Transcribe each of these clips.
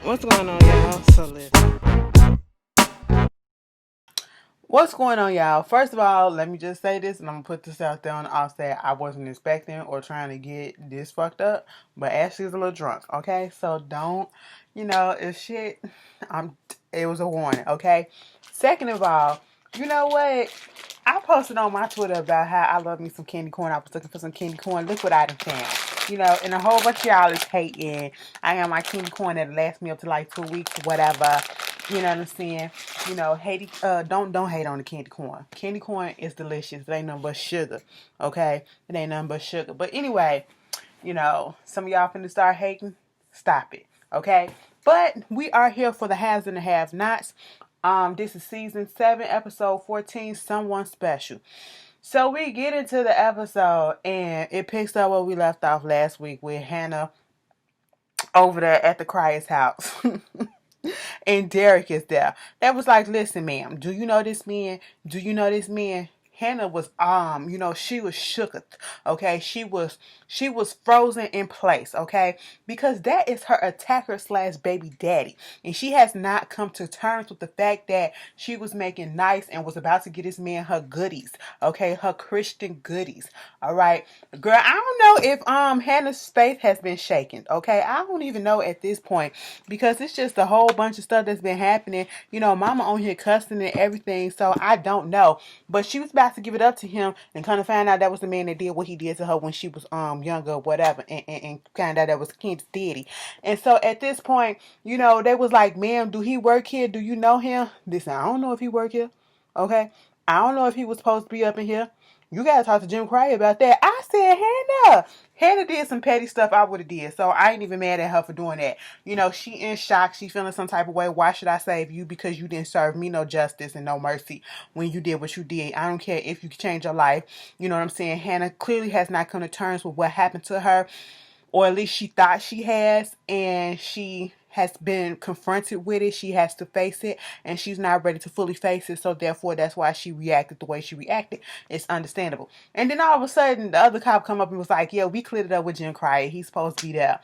What's going on, y'all? So listen. What's going on, y'all? First of all, let me just say this, and I'm gonna put this out there on the offset. I wasn't expecting or trying to get this fucked up, but Ashley's a little drunk, okay? So don't, if shit, I'm. It was a warning, okay? Second of all, you know what? I posted on my Twitter about how I love me some candy corn. I was looking for some candy corn. Look what I done found. And a whole bunch of y'all is hating. I got my candy corn that lasts me up to like 2 weeks, whatever. You know what I'm saying? Hate don't hate on the candy corn. Candy corn is delicious. It ain't nothing but sugar. Okay? It ain't nothing but sugar. But anyway, some of y'all finna start hating. Stop it. Okay? But we are here for the haves and the have-nots. This is season 7, episode 14, Someone Special. So we get into the episode and it picks up where we left off last week with Hannah over there at the Cryer's house. And Derek is there. That was like, listen, ma'am, do you know this man? Do you know this man? Hannah was she was shook, okay? She was frozen in place, okay? Because that is her attacker slash baby daddy. And she has not come to terms with the fact that she was making nice and was about to get this man her goodies, okay? Her Christian goodies. All right. Girl, I don't know if Hannah's faith has been shaken, okay? I don't even know at this point because it's just a whole bunch of stuff that's been happening. Mama on here cussing and everything, so I don't know. But she was about to give it up to him and kind of find out that was the man that did what he did to her when she was younger or whatever, and find out that was Ken's daddy. And so at this point, they was like, ma'am, do he work here? Do you know him? Listen, I don't know if he work here. Okay? I don't know if he was supposed to be up in here. You gotta talk to Jim Cryer about that. I said, Hannah. Hannah did some petty stuff I would have did. So I ain't even mad at her for doing that. She in shock. She feeling some type of way. Why should I save you? Because you didn't serve me no justice and no mercy when you did what you did. I don't care if you change your life. You know what I'm saying? Hannah clearly has not come to terms with what happened to her, or at least she thought she has, and she has been confronted with it. She has to face it, and she's not ready to fully face it. So therefore, that's why she reacted the way she reacted. It's understandable. And then all of a sudden, the other cop come up and was like, "Yeah, we cleared it up with Jim Cryer. He's supposed to be there."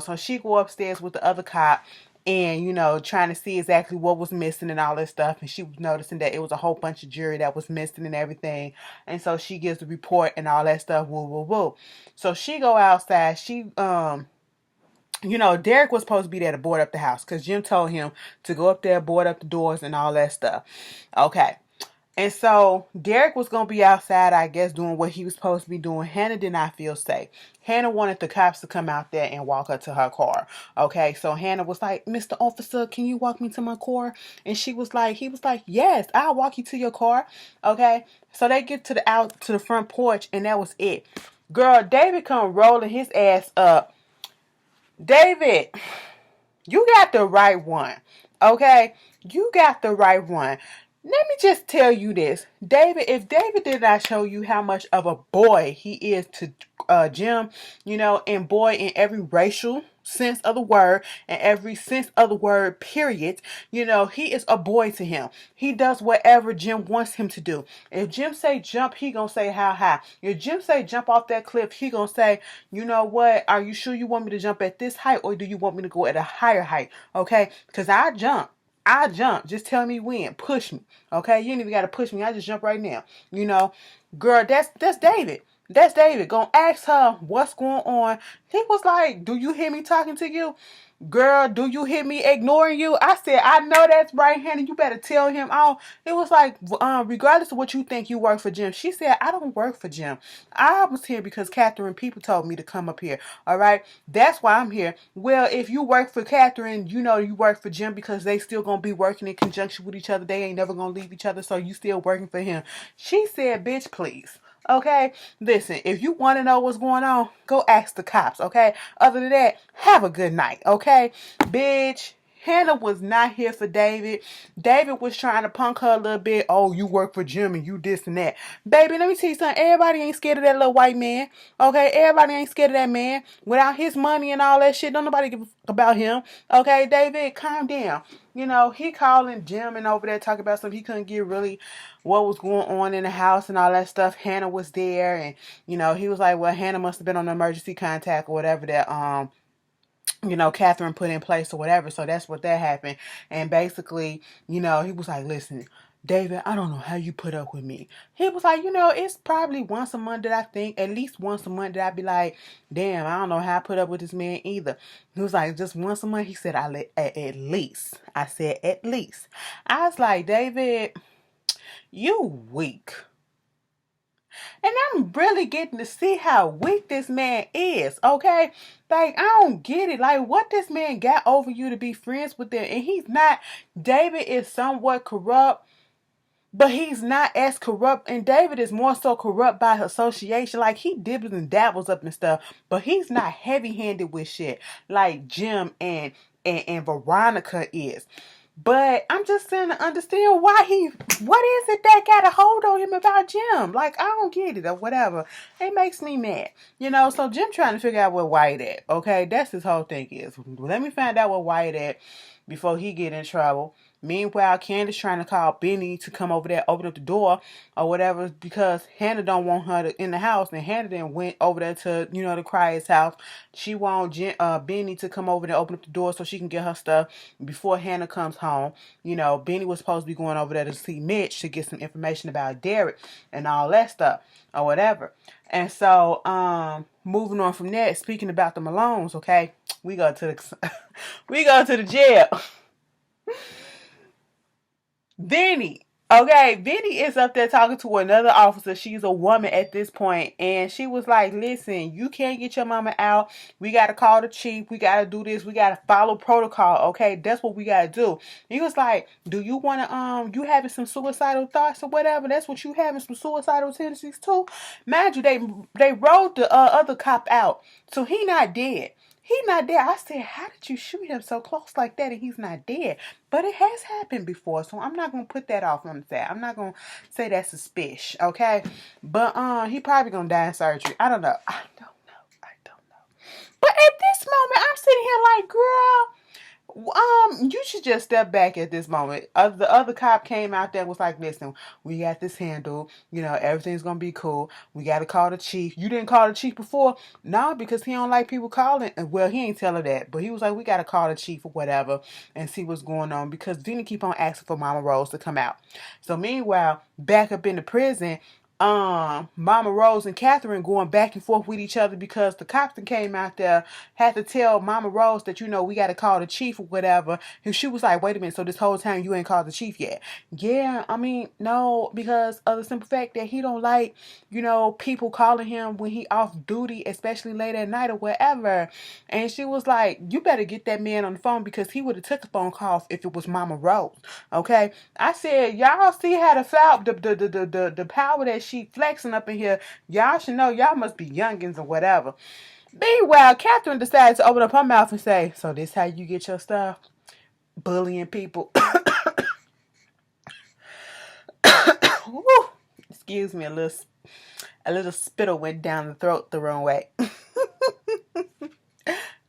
So she go upstairs with the other cop, and trying to see exactly what was missing and all this stuff. And she was noticing that it was a whole bunch of jewelry that was missing and everything. And so she gives the report and all that stuff. Woo woo woo. So she go outside. Derek was supposed to be there to board up the house because Jim told him to go up there, board up the doors and all that stuff. Okay. And so Derek was going to be outside, I guess, doing what he was supposed to be doing. Hannah did not feel safe. Hannah wanted the cops to come out there and walk her to her car. Okay, so Hannah was like, Mr. Officer, can you walk me to my car? And he was like, yes, I'll walk you to your car. Okay, so they get to the front porch, and that was it. Girl, David come rolling his ass up. David, you got the right one. Okay? You got the right one. Let me just tell you this. David, if David did not show you how much of a boy he is to Jim, and boy in every racial sense of the word and every sense of the word, period, he is a boy to him. He does whatever Jim wants him to do. If Jim say jump, he gonna say how high. If Jim say jump off that cliff, he gonna say, you know what, are you sure you want me to jump at this height or do you want me to go at a higher height? Okay, because I jump. I jump. Just tell me when. Push me. Okay? You ain't even gotta push me. I just jump right now. Girl, that's David. That's David. Gonna ask her what's going on. He was like, do you hear me talking to you? Girl, do you hear me ignoring you? I said, I know that's right, Hannah. You better tell him all. It was like, regardless of what you think, you work for Jim. She said, I don't work for Jim. I was here because Catherine people told me to come up here. All right? That's why I'm here. Well, if you work for Catherine, you work for Jim because they still going to be working in conjunction with each other. They ain't never going to leave each other, so you still working for him. She said, bitch, please. Okay, listen, if you want to know what's going on, go ask the cops, okay? Other than that, have a good night, okay? Bitch, Hannah was not here for David. David was trying to punk her a little bit. Oh, you work for Jim and you this and that. Baby, let me tell you something. Everybody ain't scared of that little white man, okay? Everybody ain't scared of that man. Without his money and all that shit, don't nobody give a fuck about him, okay? David, calm down. He calling Jim and over there talking about something. He couldn't get really what was going on in the house and all that stuff. Hannah was there, and he was like, well, Hannah must have been on emergency contact or whatever that Catherine put in place or whatever. So that's what that happened. And basically, he was like, listen, David, I don't know how you put up with me. He was like, it's probably once a month that I think, at least once a month that I'd be like, damn, I don't know how I put up with this man either. He was like, just once a month. He said, at least. I said, at least. I was like, David, you weak. And I'm really getting to see how weak this man is, okay? Like, I don't get it. Like, what this man got over you to be friends with him? And he's not, David is somewhat corrupt, but he's not as corrupt. And David is more so corrupt by association. Like, he dibbles and dabbles up and stuff, but he's not heavy-handed with shit like Jim and Veronica is. But I'm just trying to understand what is it that got a hold on him about Jim? Like, I don't get it or whatever. It makes me mad. So Jim trying to figure out where Wyatt at. Okay, that's his whole thing is. Let me find out where Wyatt at before he get in trouble. Meanwhile, Candace trying to call Benny to come over there, open up the door or whatever, because Hannah don't want her in the house. And Hannah then went over there to, the Cryer's house. She want Benny to come over there, open up the door so she can get her stuff before Hannah comes home. Benny was supposed to be going over there to see Mitch to get some information about Derek and all that stuff or whatever. And so, moving on from that, speaking about the Malones, okay, we go to the jail. Benny is up there talking to another officer. She's a woman at this point, and she was like, listen, you can't get your mama out. We got to call the chief. We got to do this. We got to follow protocol. Okay, that's what we got to do. He was like, do you want to, you having some suicidal thoughts or whatever? That's what you having, some suicidal tendencies too? Mind you, they rolled the other cop out, so he not dead. He not dead. I said, how did you shoot him so close like that and he's not dead? But it has happened before, so I'm not going to put that off on that. I'm not going to say that's suspicious, okay? But he probably going to die in surgery. I don't know. But at this moment, I'm sitting here like, girl, you should just step back at this moment. The other cop came out there and was like, listen, we got this handled. Everything's going to be cool. We got to call the chief. You didn't call the chief before? No, because he don't like people calling. Well, he ain't tell her that. But he was like, we got to call the chief or whatever and see what's going on. Because Vinny keep on asking for Mama Rose to come out. So meanwhile, back up in the prison, Mama Rose and Catherine going back and forth with each other because the cops that came out there had to tell Mama Rose that, we got to call the chief or whatever. And she was like, wait a minute, so this whole time you ain't called the chief yet? Yeah, I mean, no, because of the simple fact that he don't like, people calling him when he off duty, especially late at night or whatever. And she was like, you better get that man on the phone because he would have took a phone call if it was Mama Rose. Okay? I said, y'all see how the power that she flexing up in here. Y'all should know y'all must be youngins or whatever. Meanwhile, Catherine decided to open up her mouth and say, so this how you get your stuff? Bullying people. Excuse me, a little spittle went down the throat the wrong way.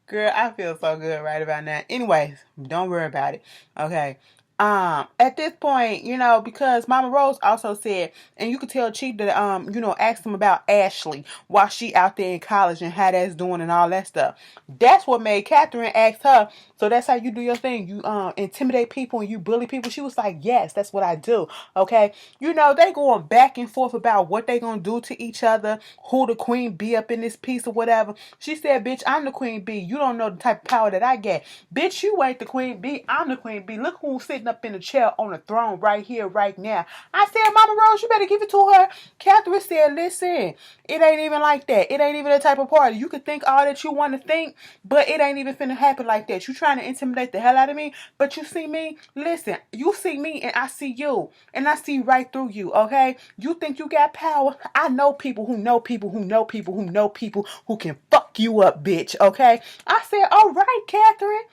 Girl, I feel so good right about now. Anyways, don't worry about it. Okay. At this point, because Mama Rose also said, and you could tell Chief that, asked him about Ashley while she out there in college and how that's doing and all that stuff. That's what made Catherine ask her, so that's how you do your thing. You, intimidate people and you bully people. She was like, yes, that's what I do. Okay. They going back and forth about what they gonna do to each other, who the queen bee up in this piece or whatever. She said, bitch, I'm the queen bee. You don't know the type of power that I get. Bitch, you ain't the queen bee. I'm the queen bee. Look who's sitting up in the chair on the throne right here, right now. I said, Mama Rose, you better give it to her. Catherine said, listen, it ain't even like that. It ain't even that type of party. You can think all that you want to think, but it ain't even finna happen like that. You trying to intimidate the hell out of me, but you see me? Listen, you see me and I see you, and I see right through you, okay? You think you got power? I know people who know people who know people who know people who can fuck you up, bitch, okay? I said, all right, Catherine.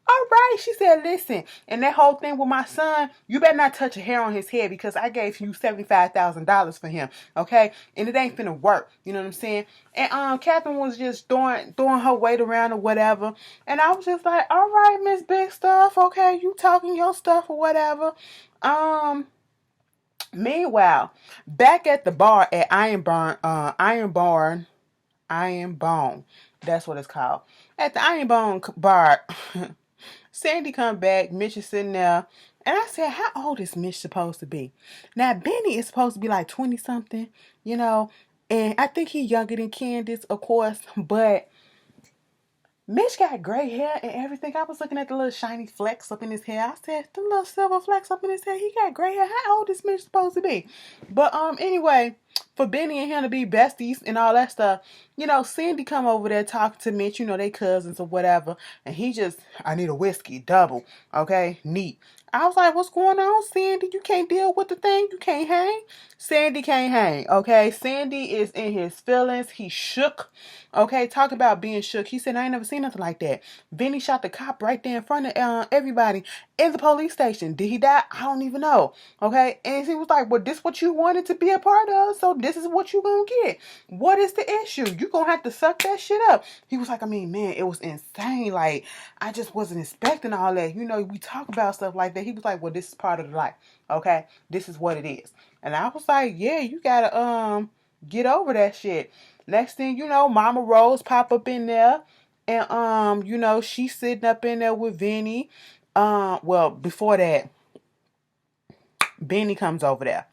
All right, she said, listen, and that whole thing with my son, you better not touch a hair on his head because I gave you $75,000 for him, okay? And it ain't finna work, you know what I'm saying? And Catherine was just throwing her weight around or whatever, and I was just like, all right, Miss Big Stuff, okay, you talking your stuff or whatever. Meanwhile, back at the bar at Iron Bone, that's what it's called. At the Iron Bone bar, Sandy come back. Mitch is sitting there. And I said, how old is Mitch supposed to be? Now, Benny is supposed to be like 20 something, you know. And I think he's younger than Candace, of course. But Mitch got gray hair and everything. I was looking at the little shiny flecks up in his hair. I said, the little silver flecks up in his hair. He got gray hair. How old is Mitch supposed to be? But anyway, for Benny and him to be besties and all that stuff, Cindy come over there talking to Mitch. They cousins or whatever. And he just, I need a whiskey, double. Okay, neat. I was like, what's going on, Sandy? You can't deal with the thing. You can't hang. Sandy can't hang. Okay, Sandy is in his feelings. He shook. Okay, talk about being shook. He said, I ain't never seen nothing like that. Benny shot the cop right there in front of everybody in the police station. Did he die? I don't even know. Okay, and he was like, well, this what you wanted to be a part of, so this is what you gonna get. What is the issue? You gonna have to suck that shit up. He was like, I mean, man, it was insane. Like, I just wasn't expecting all that. We talk about stuff like that. He was like, well, this is part of the life. Okay, this is what it is. And I was like, yeah, you gotta get over that shit. Next thing you know, Mama Rose pop up in there. And she's sitting up in there with Vinny. Well, before that, Benny comes over there.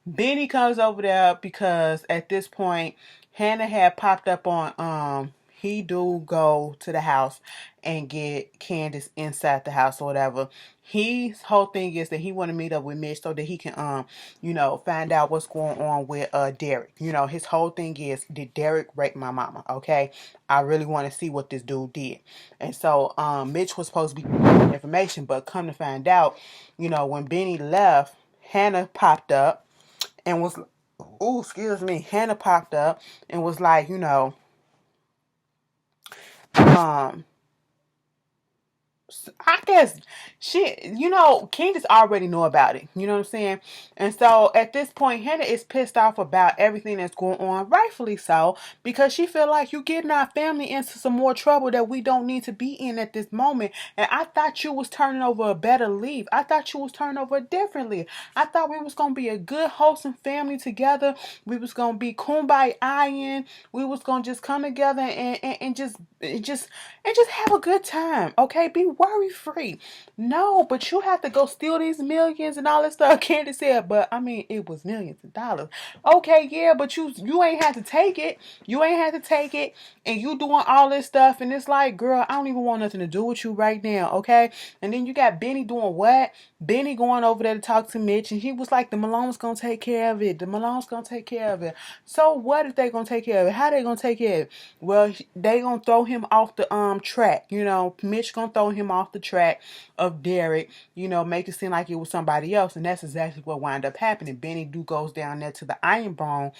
Benny comes over there because at this point, Hannah had popped up on he do go to the house and get Candace inside the house or whatever. His whole thing is that he want to meet up with Mitch so that he can find out what's going on with Derek. His whole thing is, did Derek rape my mama? Okay, I really want to see what this dude did. And so Mitch was supposed to be giving information, but come to find out, when Benny left, Hannah popped up and was, Hannah popped up and was like, I guess Candace already know about it. You know what I'm saying? And so at this point, Hannah is pissed off about everything that's going on, rightfully so, because she feel like you getting our family into some more trouble that we don't need to be in at this moment. And I thought you was turning over a better leaf. I thought you was turning over a different leaf. I thought we was gonna be a good, wholesome family together. We was gonna be kumbaya-ing. We was gonna just come together and just have a good time. Okay, be worry free. No, but you have to go steal these millions and all that stuff. Candace said, but I mean, it was millions of dollars. Okay, yeah, but you ain't had to take it. You ain't had to take it, and you doing all this stuff, and it's like, girl, I don't even want nothing to do with you right now. Okay, and then you got Benny doing what? Benny going over there to talk to Mitch, and he was like, the Malone's gonna take care of it. The Malone's gonna take care of it. So what if they gonna take care of it? How they gonna take care of it? Well, they gonna throw him off the track. Mitch gonna throw him off the track of Derek, make it seem like it was somebody else. And that's exactly what wound up happening. Benny goes down there to the Iron Bone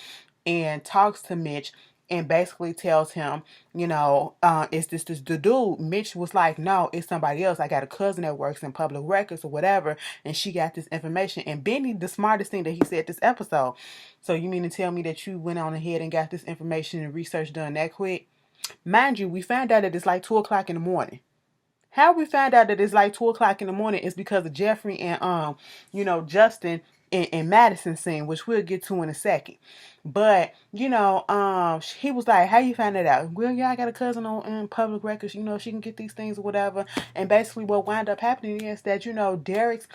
and talks to Mitch and basically tells him, is this the dude? Mitch was like, no, it's somebody else. I got a cousin that works in public records or whatever, and she got this information. And Benny, the smartest thing that he said this episode, so you mean to tell me that you went on ahead and got this information and research done that quick? Mind you, we found out that it's like 2 o'clock in the morning. How we found out that it's like 2 o'clock in the morning is because of Jeffrey and Justin and Madison scene, which we'll get to in a second. But he was like, how you find that out? Well, yeah, I got a cousin in public records, she can get these things or whatever. And basically what wound up happening is that, Derek's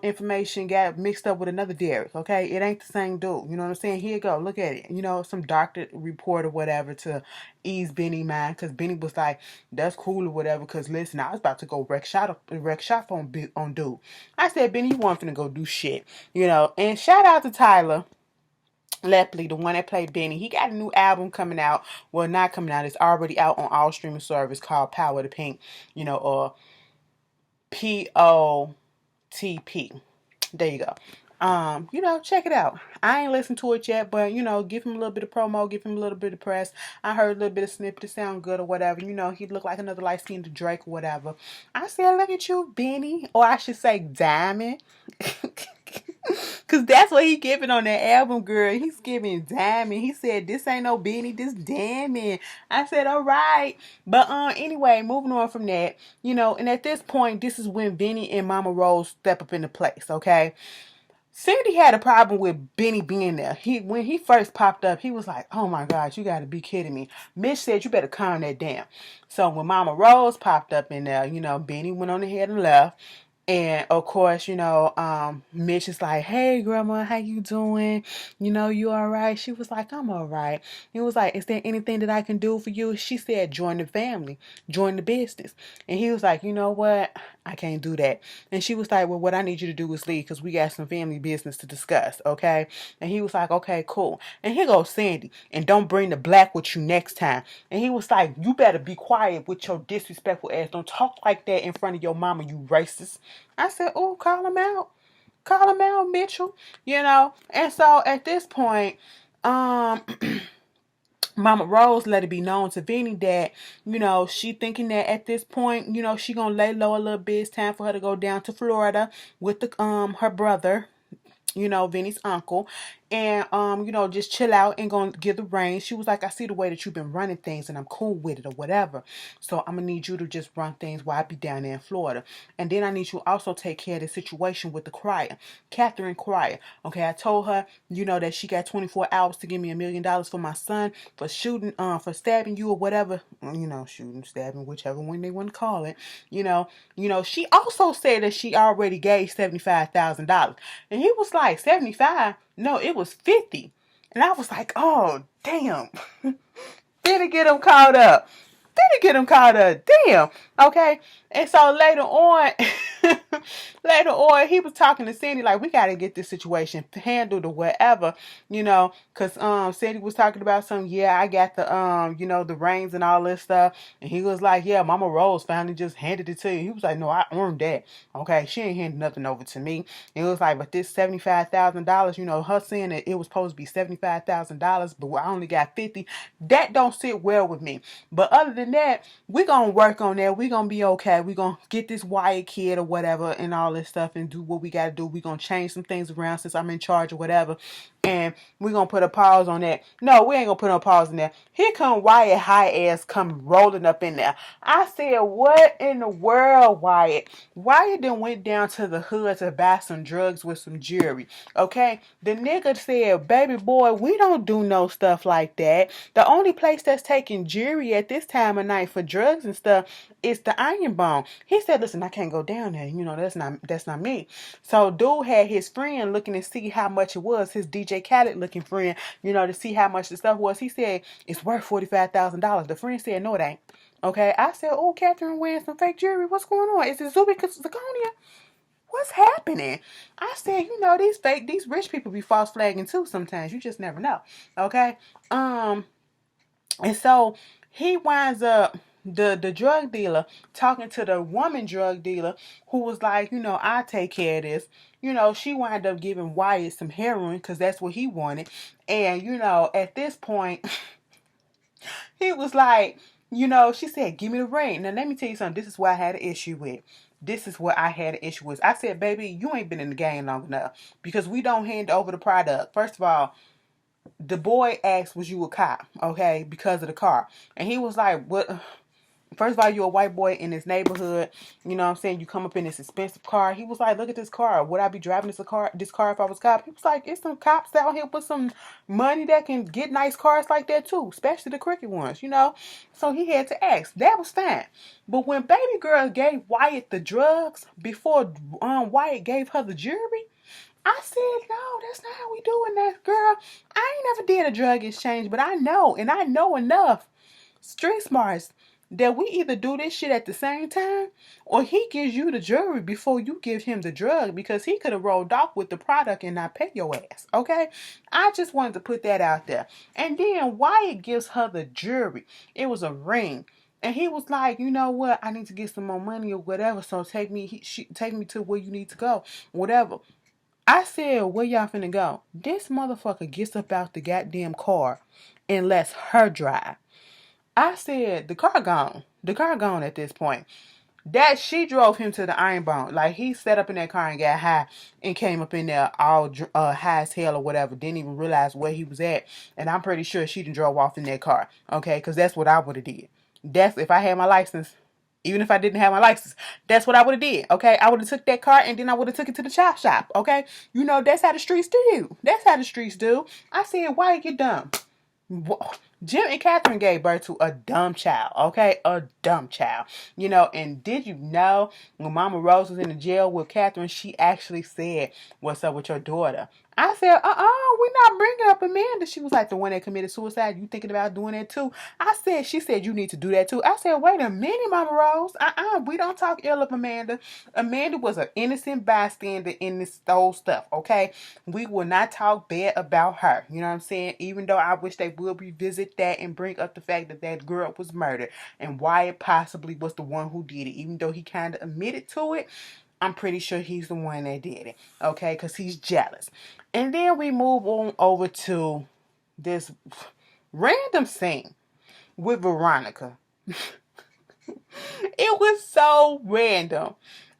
information got mixed up with another Derek. Okay, it ain't the same dude. You know what I'm saying? Here you go, look at it. Some doctor report or whatever to ease Benny mind, because Benny was like, that's cool or whatever, because listen, I was about to go wreck shop on dude. I said, Benny, you want to go do shit, and shout out to Tyler Lepley, the one that played Benny. He got a new album coming out. Well, not coming out, it's already out on all streaming service, called Power to Pink, or POTP. There you go. Check it out. I ain't listened to it yet, but give him a little bit of promo, give him a little bit of press. I heard a little bit of snippet to sound good or whatever. He looked like another light-skinned Drake or whatever. I said, look at you, Benny, or I should say Diamond. Cause that's what he giving on that album, girl. He's giving Diamond. He said, this ain't no Benny, this Diamond. I said, all right. But anyway, moving on from that, and at this point, this is when Benny and Mama Rose step up into place, okay? Cindy had a problem with Benny being there. When he first popped up, he was like, "Oh my God, you got to be kidding me." Mitch said, "You better calm that down." So when Mama Rose popped up in there, Benny went on ahead and left. And of course, Mitch is like, "Hey, grandma, how you doing? You all right?" She was like, "I'm all right." He was like, "Is there anything that I can do for you?" She said, "Join the family, join the business." And he was like, "You know what? I can't do that." And she was like, "Well, what I need you to do is leave because we got some family business to discuss, okay?" And he was like, "Okay, cool." And here goes Sandy, "And don't bring the black with you next time." And he was like, "You better be quiet with your disrespectful ass. Don't talk like that in front of your mama, you racist." I said, "Oh, call him out. Call him out, Mitchell." And so at this point, um, Mama Rose let it be known to Vinny that, she thinking that at this point, she gonna lay low a little bit. It's time for her to go down to Florida with the her brother, Vinny's uncle, and just chill out and gonna give the reins. She was like, "I see the way that you've been running things and I'm cool with it or whatever. So I'm gonna need you to just run things while I be down there in Florida. And then I need you also take care of the situation with the crier, Catherine Crier. Okay, I told her, that she got 24 hours to give me $1 million for my son for shooting, for stabbing you or whatever. Shooting, stabbing, whichever one they want to call it. She also said that she already gave $75,000. And he was like, 75? No, it was 50. And I was like, oh, damn. Didn't get him caught up. Damn. Okay. And so later on, he was talking to Cindy like, "We got to get this situation handled or whatever, because Cindy was talking about some, yeah, I got the the reins and all this stuff." And he was like, "Yeah, Mama Rose finally just handed it to you." He was like, "No, I earned that. Okay, she ain't handed nothing over to me." And it was like, "But this $75,000, her saying that it was supposed to be $75,000, but I only got 50. That don't sit well with me. But other than that, we're going to work on that. We're going to be okay. We're going to get this Wyatt kid or whatever and all this stuff and do what we got to do. We're going to change some things around since I'm in charge or whatever. And we're going to put a pause on that." No, we ain't going to put no pause in there. Here come Wyatt high ass come rolling up in there. I said, "What in the world, Wyatt?" Wyatt then went down to the hood to buy some drugs with some jewelry. Okay? The nigga said, "Baby boy, we don't do no stuff like that. The only place that's taking jewelry at this time of night for drugs and stuff is the Iron Bone." He said, "Listen, I can't go down there. That's not me." So dude had his friend looking to see how much it was, his DJ Khaled looking friend, to see how much the stuff was. He said, "It's worth $45,000. The friend said, "No, it ain't." Okay, I said, "Oh, Catherine wearing some fake jewelry. What's going on? Is it Zubica? What's happening?" I said, these rich people be false flagging too sometimes. You just never know. Okay. And so he winds up, the drug dealer talking to the woman drug dealer who was like, "I take care of this." She wound up giving Wyatt some heroin because that's what he wanted. And, at this point, he was like, she said, "Give me the ring." Now, let me tell you something. This is what I had an issue with. This is what I had an issue with. I said, "Baby, you ain't been in the game long enough because we don't hand over the product." First of all, the boy asked, "Was you a cop?" Okay, because of the car. And he was like, "What?" First of all, you're a white boy in this neighborhood. You know what I'm saying? You come up in this expensive car. He was like, "Look at this car. Would I be driving this car if I was a cop?" He was like, "It's some cops out here with some money that can get nice cars like that too, especially the crooked ones. So he had to ask. That was fine. But when baby girl gave Wyatt the drugs before Wyatt gave her the jewelry, I said, "No, that's not how we doing that, girl. I ain't never did a drug exchange, but I know, and I know enough street smarts that we either do this shit at the same time or he gives you the jewelry before you give him the drug because he could have rolled off with the product and not pay your ass." Okay? I just wanted to put that out there. And then Wyatt gives her the jewelry. It was a ring. And he was like, "You know what? I need to get some more money or whatever. So take me to where you need to go. Whatever." I said, "Where y'all finna go?" This motherfucker gets up out the goddamn car and lets her drive. I said, "The car gone. The car gone at this point." That she drove him to the Iron Bone. Like, he sat up in that car and got high and came up in there all high as hell or whatever. Didn't even realize where he was at. And I'm pretty sure she done drove off in that car. Okay? Because that's what I would have did. That's, if I had my license, even if I didn't have my license. That's what I would have did, okay? I would have took that car and then I would have took it to the chop shop, okay? You know, that's how the streets do. That's how the streets do. I said, why you dumb? Jim and Catherine gave birth to a dumb child, okay? A dumb child. You know, and did you know when Mama Rose was in the jail with Catherine, she actually said, what's up with your daughter? I said, we're not bringing up Amanda. She was like, the one that committed suicide. You thinking about doing that too? She said, you need to do that too. I said, wait a minute, Mama Rose. We don't talk ill of Amanda. Amanda was an innocent bystander in this whole stuff, okay? We will not talk bad about her. You know what I'm saying? Even though I wish they would revisit that and bring up the fact that that girl was murdered and Wyatt possibly was the one who did it, even though he kind of admitted to it. I'm pretty sure he's the one that did it, okay? Because he's jealous. And then we move on over to this random scene with Veronica. It was so random.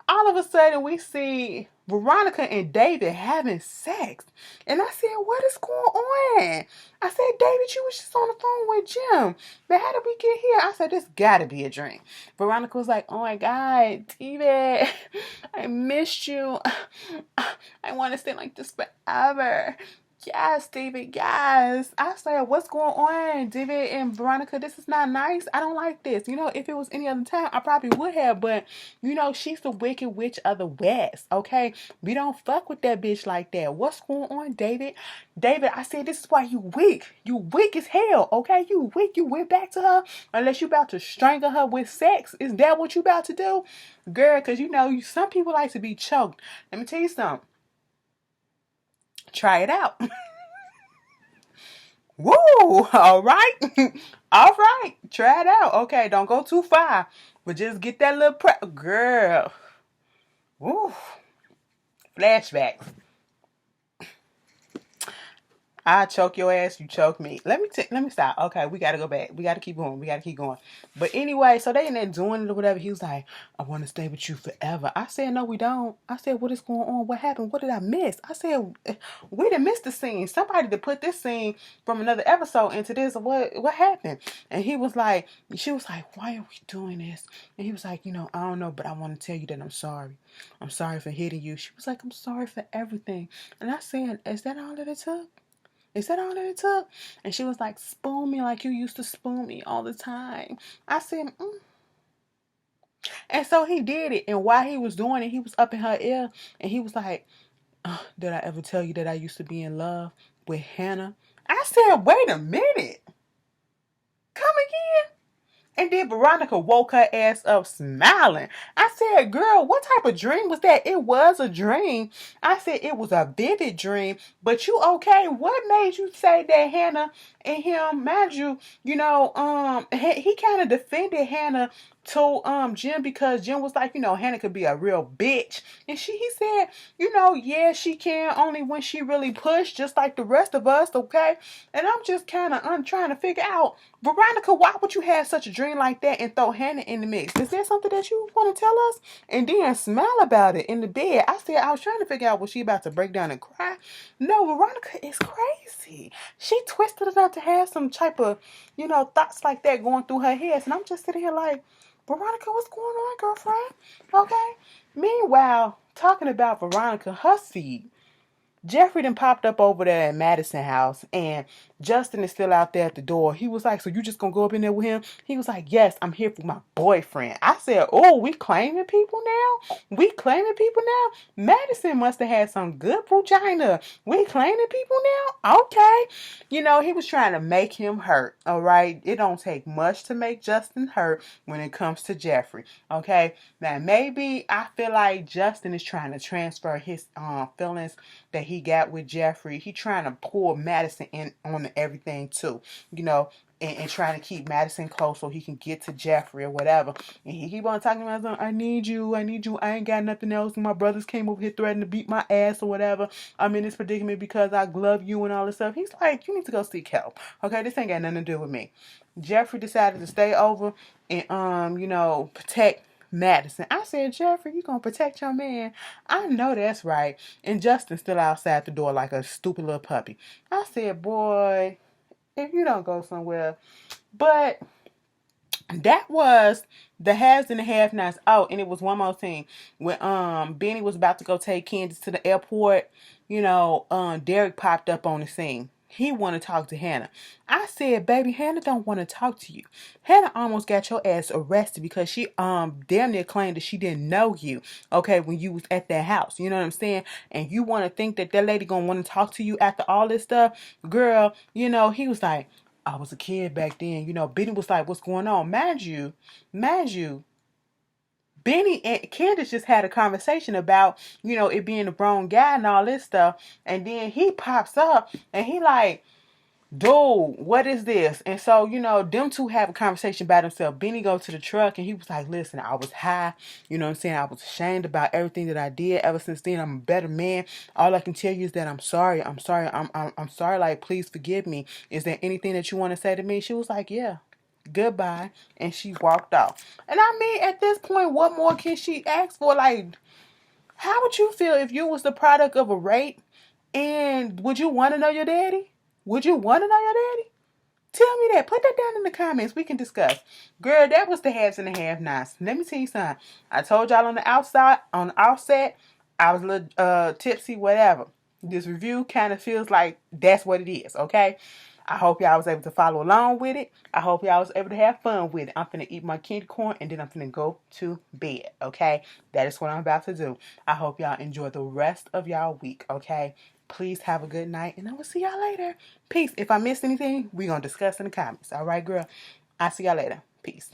All of a sudden, we see Veronica and David having sex. And I said, what is going on? I said, David, you was just on the phone with Jim. But how did we get here? I said, this gotta be a dream. Veronica was like, oh my God, David, I missed you. I want to stay like this forever. Yes, David, yes. I said, what's going on, David and Veronica? This is not nice. I don't like this. You know, if it was any other time, I probably would have. But, you know, she's the wicked witch of the West, okay? We don't fuck with that bitch like that. What's going on, David? David, I said, this is why you weak. You weak as hell, okay? You weak. You went back to her unless you about to strangle her with sex. Is that what you about to do? Girl, because, you know, some people like to be choked. Let me tell you something. Try it out. Woo! All right. All right. Try it out. Okay, don't go too far. But just get that little girl. Woo. Flashbacks. I choke your ass, you choke me. Let me stop. Okay, we gotta go back. We gotta keep going. But anyway, so they in there doing it or whatever. He was like, I want to stay with you forever. I said, no, we don't. I said, what is going on? What happened? What did I miss? I said, we done missed the scene. Somebody to put this scene from another episode into this. What happened? And she was like, why are we doing this? And he was like, you know, I don't know, but I want to tell you that I'm sorry. I'm sorry for hitting you. She was like, I'm sorry for everything. And I said, is that all that it took? Is that all that it took? And she was like, spoon me like you used to spoon me all the time. I said, And so he did it. And while he was doing it, he was up in her ear. And he was like, did I ever tell you that I used to be in love with Hannah? I said, wait a minute. Come again? And then Veronica woke her ass up smiling. I said, girl, what type of dream was that? It was a dream. I said, it was a vivid dream. But you okay? What made you say that Hannah and him, mind you, you know, he kind of defended Hannah to Jim because Jim was like, you know, Hannah could be a real bitch. And he said, you know, yeah, she can only when she really pushed, just like the rest of us, okay? And I'm just kind of trying to figure out, Veronica, why would you have such a dream like that and throw Hannah in the mix? Is there something that you want to tell us? And then smile about it in the bed. I said, I was trying to figure out, was she about to break down and cry? No, Veronica is crazy. She twisted enough to have some type of, you know, thoughts like that going through her head. And I'm just sitting here like, Veronica, what's going on, girlfriend? Okay. Meanwhile, talking about Veronica, her seed, Jeffrey done popped up over there at Madison house and Justin is still out there at the door. He was like, so you just gonna go up in there with him? He was like, yes, I'm here for my boyfriend. I said, oh, we claiming people now? We claiming people now? Madison must have had some good vagina. We claiming people now? Okay. You know, he was trying to make him hurt, all right? It don't take much to make Justin hurt when it comes to Jeffrey, okay? Now, maybe I feel like Justin is trying to transfer his feelings that he got with Jeffrey. He trying to pull Madison in on everything too, you know, and trying to keep Madison close so he can get to Jeffrey or whatever. And he keep on talking about, I need you, I ain't got nothing else. My brothers came over here threatening to beat my ass or whatever. I'm in this predicament because I love you and all this stuff. He's like, you need to go seek help. Okay, this ain't got nothing to do with me. Jeffrey decided to stay over and you know, protect Madison. I said, Jeffrey, you gonna protect your man? I know that's right. And Justin's still outside the door like a stupid little puppy. I said, boy, if you don't go somewhere. But That was the haves and the have nots. Oh, and it was one more thing. When Benny was about to go take Candace to the airport, Derek popped up on the scene. He wanted to talk to Hannah. I said, baby, Hannah don't want to talk to you. Hannah almost got your ass arrested because she damn near claimed that she didn't know you, okay, when you was at that house. You know what I'm saying? And you want to think that that lady gonna want to talk to you after all this stuff? Girl, he was like, I was a kid back then. Benny was like, what's going on? Mind you, Benny and Candace just had a conversation about, it being the wrong guy and all this stuff. And then he pops up and he like, dude, what is this? And so, them two have a conversation by themselves. Benny goes to the truck and he was like, listen, I was high. You know what I'm saying? I was ashamed about everything that I did. Ever since then, I'm a better man. All I can tell you is that I'm sorry. I'm sorry. I'm sorry. Like, please forgive me. Is there anything that you want to say to me? She was like, yeah. Goodbye. And she walked off. And I mean, at this point, what more can she ask for? Like, how would you feel if you was the product of a rape? And would you want to know your daddy? Would you want to know your daddy? Tell me that. Put that down in the comments. We can discuss. Girl, that was the haves and the have-nots. Let me tell you something. I told y'all on the outset, I was a little tipsy, whatever. This review kind of feels like that's what it is, okay? I hope y'all was able to follow along with it. I hope y'all was able to have fun with it. I'm finna eat my candy corn and then I'm finna go to bed, okay? That is what I'm about to do. I hope y'all enjoy the rest of y'all week, okay? Please have a good night and I will see y'all later. Peace. If I missed anything, we're going to discuss in the comments. All right, girl? I'll see y'all later. Peace.